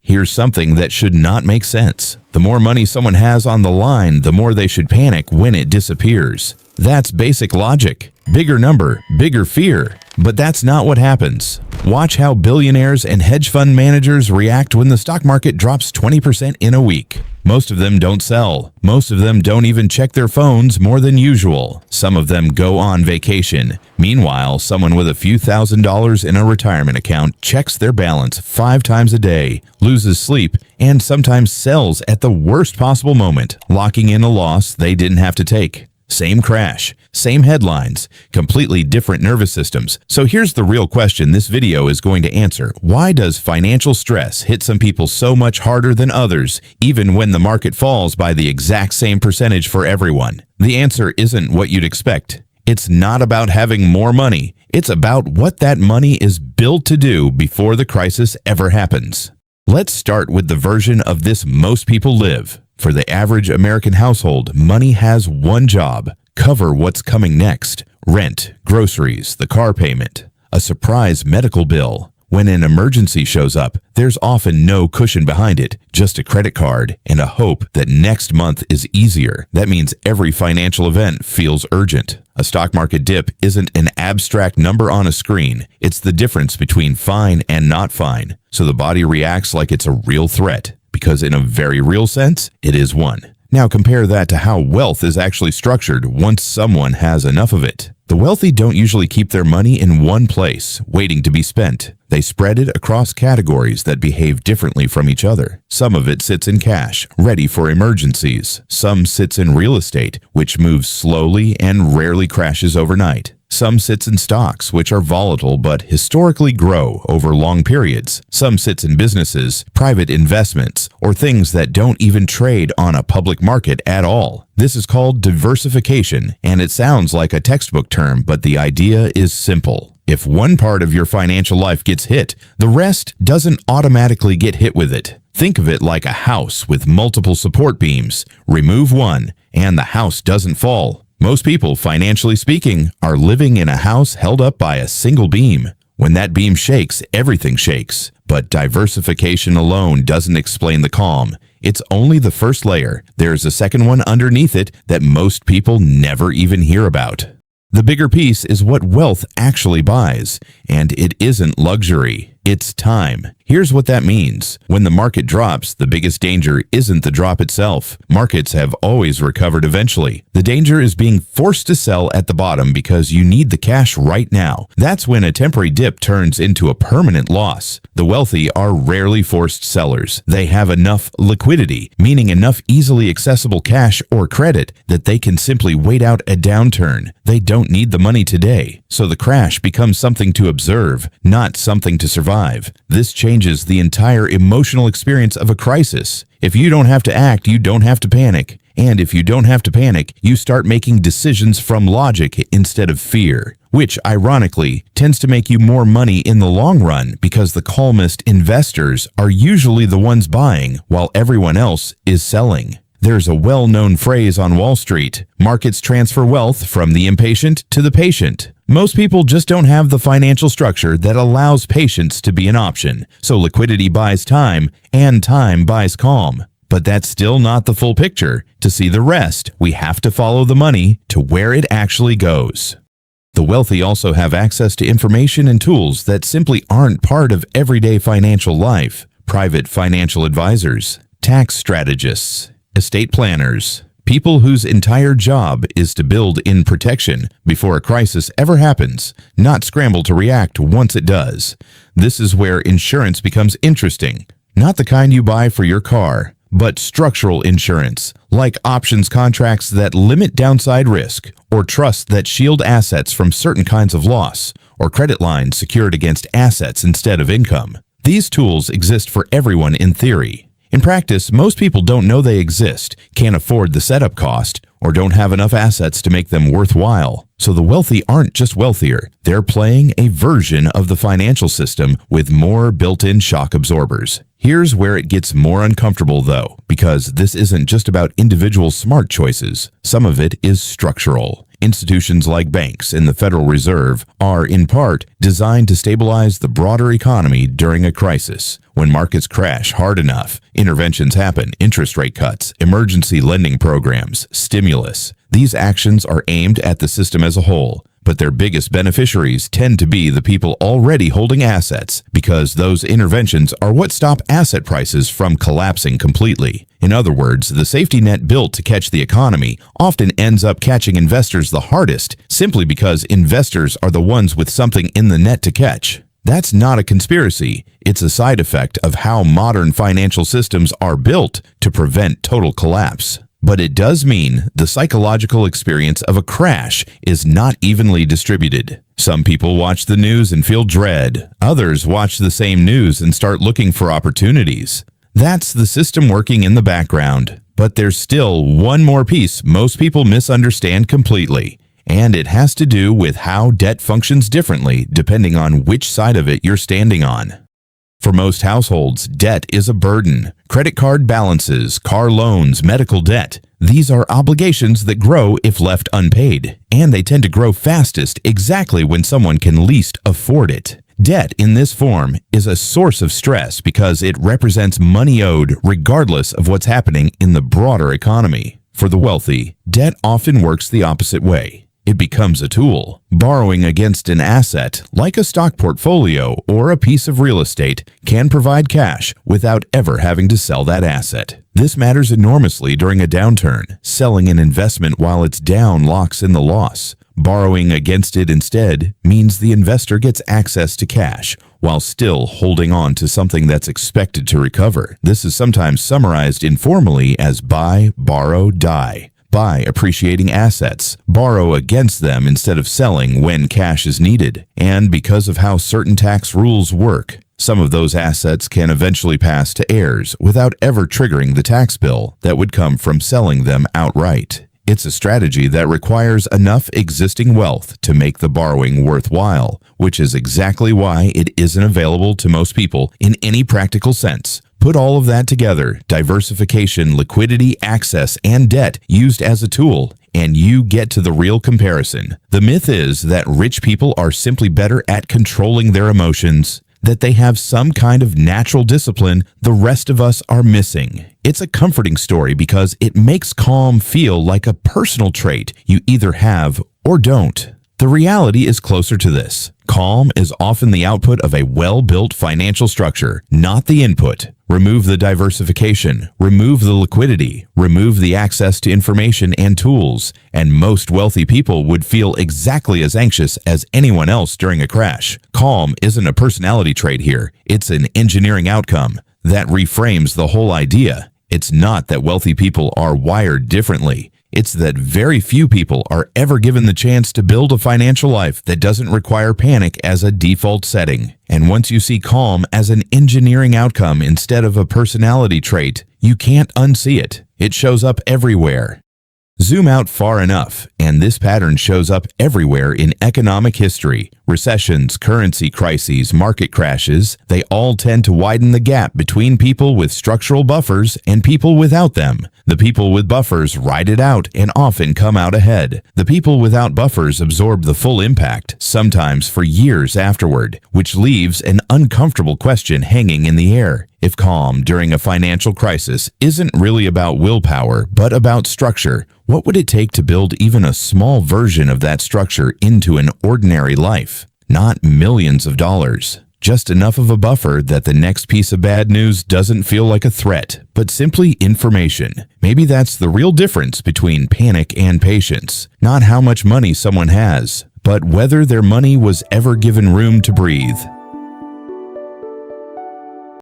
Here's something that should not make sense. The more money someone has on the line, the more they should panic when it disappears. That's basic logic. Bigger number, bigger fear. But that's not what happens. Watch how billionaires and hedge fund managers react when the stock market drops 20% in a week. Most of them don't sell. Most of them don't even check their phones more than usual. Some of them go on vacation. Meanwhile, someone with a few $1,000s in a retirement account checks their balance 5 times a day, loses sleep, and sometimes sells at the worst possible moment, locking in a loss they didn't have to take. Same crash, same headlines, completely different nervous systems. So here's the real question this video is going to answer. Why does financial stress hit some people so much harder than others, even when the market falls by the exact same percentage for everyone? The answer isn't what you'd expect. It's not about having more money. It's about what that money is built to do before the crisis ever happens. Let's start with the version of this most people live. For the average American household, money has one job: cover what's coming next. Rent, groceries, the car payment, a surprise medical bill. When an emergency shows up, there's often no cushion behind it, just a credit card and a hope that next month is easier. That means every financial event feels urgent. A stock market dip isn't an abstract number on a screen. It's the difference between fine and not fine. So the body reacts like it's a real threat, because in a very real sense, it is one. Now compare that to how wealth is actually structured once someone has enough of it. The wealthy don't usually keep their money in one place, waiting to be spent. They spread it across categories that behave differently from each other. Some of it sits in cash, ready for emergencies. Some sits in real estate, which moves slowly and rarely crashes overnight. Some sits in stocks, which are volatile but historically grow over long periods. Some sits in businesses, private investments, or things that don't even trade on a public market at all. This is called diversification, and it sounds like a textbook term, but the idea is simple. If one part of your financial life gets hit, the rest doesn't automatically get hit with it. Think of it like a house with multiple support beams. Remove one, and the house doesn't fall. Most people, financially speaking, are living in a house held up by a single beam. When that beam shakes, everything shakes. But diversification alone doesn't explain the calm. It's only the first layer. There's a second one underneath it that most people never even hear about. The bigger piece is what wealth actually buys, and it isn't luxury. It's time. Here's what that means. When the market drops, the biggest danger isn't the drop itself. Markets have always recovered eventually. The danger is being forced to sell at the bottom because you need the cash right now. That's when a temporary dip turns into a permanent loss. The wealthy are rarely forced sellers. They have enough liquidity, meaning enough easily accessible cash or credit that they can simply wait out a downturn. They don't need the money today. So the crash becomes something to observe, not something to survive. This changes the entire emotional experience of a crisis. If you don't have to act, you don't have to panic. And if you don't have to panic, you start making decisions from logic instead of fear, which ironically tends to make you more money in the long run because the calmest investors are usually the ones buying while everyone else is selling. There's a well-known phrase on Wall Street: markets transfer wealth from the impatient to the patient. Most people just don't have the financial structure that allows patience to be an option, so liquidity buys time, and time buys calm. But that's still not the full picture. To see the rest, we have to follow the money to where it actually goes. The wealthy also have access to information and tools that simply aren't part of everyday financial life. Private financial advisors, tax strategists, estate planners, people whose entire job is to build in protection before a crisis ever happens, not scramble to react once it does. This is where insurance becomes interesting. Not the kind you buy for your car, but structural insurance, like options contracts that limit downside risk, or trusts that shield assets from certain kinds of loss, or credit lines secured against assets instead of income. These tools exist for everyone in theory. In practice, most people don't know they exist, can't afford the setup cost, or don't have enough assets to make them worthwhile. So the wealthy aren't just wealthier, they're playing a version of the financial system with more built-in shock absorbers. Here's where it gets more uncomfortable though, because this isn't just about individual smart choices. Some of it is structural. Institutions like banks and the Federal Reserve are, in part, designed to stabilize the broader economy during a crisis. When markets crash hard enough, interventions happen: interest rate cuts, emergency lending programs, stimulus. These actions are aimed at the system as a whole, but their biggest beneficiaries tend to be the people already holding assets, because those interventions are what stop asset prices from collapsing completely. In other words, the safety net built to catch the economy often ends up catching investors the hardest, simply because investors are the ones with something in the net to catch. That's not a conspiracy. It's a side effect of how modern financial systems are built to prevent total collapse. But it does mean the psychological experience of a crash is not evenly distributed. Some people watch the news and feel dread. Others watch the same news and start looking for opportunities. That's the system working in the background. But there's still one more piece most people misunderstand completely, and it has to do with how debt functions differently depending on which side of it you're standing on. For most households, debt is a burden. Credit card balances, car loans, medical debt. These are obligations that grow if left unpaid, and they tend to grow fastest exactly when someone can least afford it. Debt in this form is a source of stress because it represents money owed regardless of what's happening in the broader economy. For the wealthy, debt often works the opposite way. It becomes a tool. Borrowing against an asset, like a stock portfolio or a piece of real estate, can provide cash without ever having to sell that asset. This matters enormously during a downturn. Selling an investment while it's down locks in the loss. Borrowing against it instead means the investor gets access to cash while still holding on to something that's expected to recover. This is sometimes summarized informally as buy, borrow, die. Buy appreciating assets, borrow against them instead of selling when cash is needed. And because of how certain tax rules work, some of those assets can eventually pass to heirs without ever triggering the tax bill that would come from selling them outright. It's a strategy that requires enough existing wealth to make the borrowing worthwhile, which is exactly why it isn't available to most people in any practical sense. Put all of that together, diversification, liquidity, access, and debt used as a tool, and you get to the real comparison. The myth is that rich people are simply better at controlling their emotions, that they have some kind of natural discipline the rest of us are missing. It's a comforting story because it makes calm feel like a personal trait you either have or don't. The reality is closer to this. Calm is often the output of a well-built financial structure, not the input. Remove the diversification, remove the liquidity, remove the access to information and tools, and most wealthy people would feel exactly as anxious as anyone else during a crash. Calm isn't a personality trait here, it's an engineering outcome that reframes the whole idea. It's not that wealthy people are wired differently. It's that very few people are ever given the chance to build a financial life that doesn't require panic as a default setting. And once you see calm as an engineering outcome instead of a personality trait, you can't unsee it. It shows up everywhere. Zoom out far enough, and this pattern shows up everywhere in economic history. Recessions, currency crises, market crashes, they all tend to widen the gap between people with structural buffers and people without them. The people with buffers ride it out and often come out ahead. The people without buffers absorb the full impact, sometimes for years afterward, which leaves an uncomfortable question hanging in the air. If calm during a financial crisis isn't really about willpower, but about structure, what would it take to build even a small version of that structure into an ordinary life? Not millions of dollars. Just enough of a buffer that the next piece of bad news doesn't feel like a threat, but simply information. Maybe that's the real difference between panic and patience. Not how much money someone has, but whether their money was ever given room to breathe.